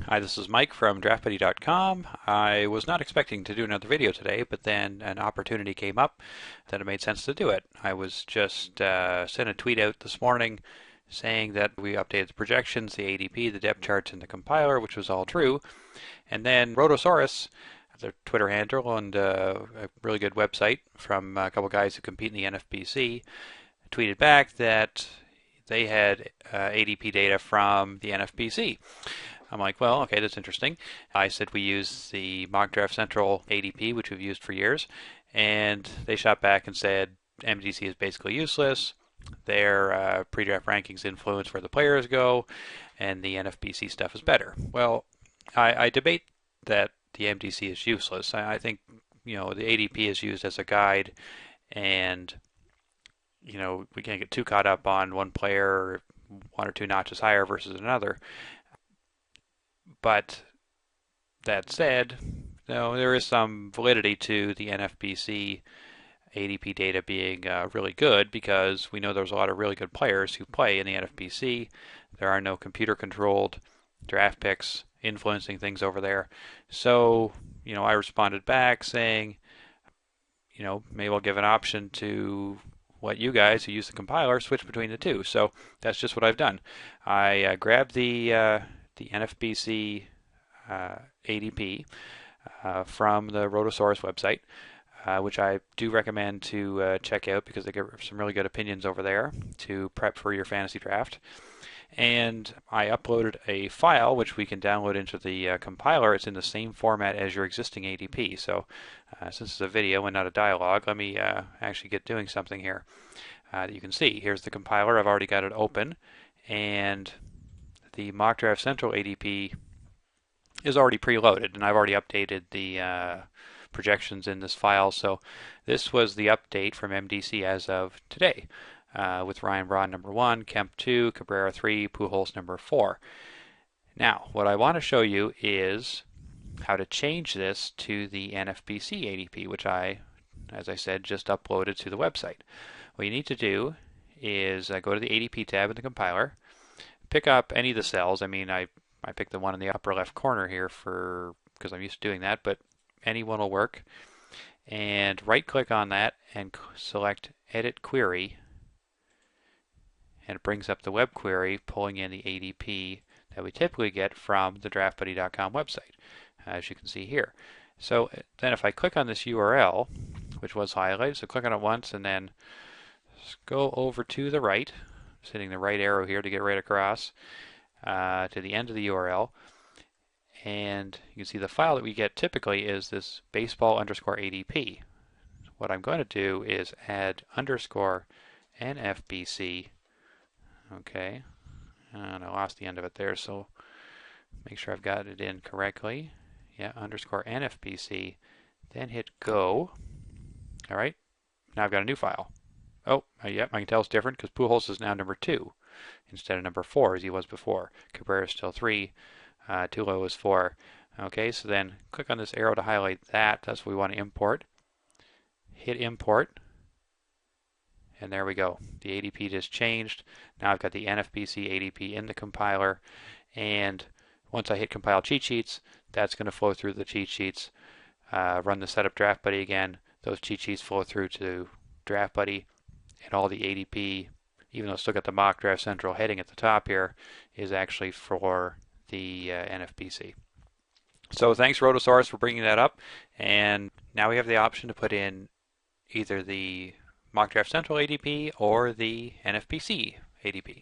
Hi, this is Mike from DraftBuddy.com. I was not expecting to do another video today, but then an opportunity came up that it made sense to do it. I was just sent a tweet out this morning saying that we updated the projections, the ADP, the depth charts, and the compiler, which was all true. And then Rotosaurus, their Twitter handle and a really good website from a couple guys who compete in the NFBC, tweeted back that they had ADP data from the NFBC. I'm like, well, okay, that's interesting. I said we use the Mock Draft Central ADP, which we've used for years, and they shot back and said MDC is basically useless. Their pre-draft rankings influence where the players go, and the NFBC stuff is better. Well, I debate that the MDC is useless. I think, the ADP is used as a guide, and we can't get too caught up on one player one or two notches higher versus another. But that said, there is some validity to the NFBC ADP data being really good, because we know there's a lot of really good players who play in the NFBC. There are no computer-controlled draft picks influencing things over there. So, I responded back saying, maybe I'll give an option to let you guys who use the compiler switch between the two. So that's just what I've done. I grabbed the NFBC ADP from the Rotosaurus website, which I do recommend to check out because they get some really good opinions over there to prep for your fantasy draft. And I uploaded a file which we can download into the compiler. It's in the same format as your existing ADP. So since it's a video and not a dialogue, let me actually get doing something here that you can see. Here's the compiler. I've already got it open, and the Mock Draft Central ADP is already preloaded, and I've already updated the projections in this file. So this was the update from MDC as of today, with Ryan Braun number 1, Kemp 2, Cabrera 3, Pujols number 4. Now, what I want to show you is how to change this to the NFBC ADP, which I, as I said, just uploaded to the website. What you need to do is go to the ADP tab in the compiler, pick up any of the cells. I mean, I picked the one in the upper left corner here because I'm used to doing that, but any one will work. And right-click on that and select Edit Query, and it brings up the web query, pulling in the ADP that we typically get from the DraftBuddy.com website, as you can see here. So then if I click on this URL, which was highlighted, so click on it once and then go over to the right, just hitting the right arrow here to get right across to the end of the URL, and you can see the file that we get typically is this baseball_ADP. What I'm going to do is add _NFBC. Okay, and I lost the end of it there, so make sure I've got it in correctly. Yeah, _NFBC, then hit go. All right, now I've got a new file. Oh, yep, I can tell it's different because Pujols is now number 2 instead of number 4 as he was before. Cabrera is still 3, Tulo is 4. Okay, so then click on this arrow to highlight that. That's what we want to import. Hit import. And there we go. The ADP just changed. Now I've got the NFBC ADP in the compiler. And once I hit compile cheat sheets, that's going to flow through the cheat sheets. Run the setup DraftBuddy again. Those cheat sheets flow through to DraftBuddy. And all the ADP, even though it's still got the Mock Draft Central heading at the top here, is actually for the NFBC. So thanks, Rotosaurus, for bringing that up. And now we have the option to put in either the Mock Draft Central ADP or the NFBC ADP.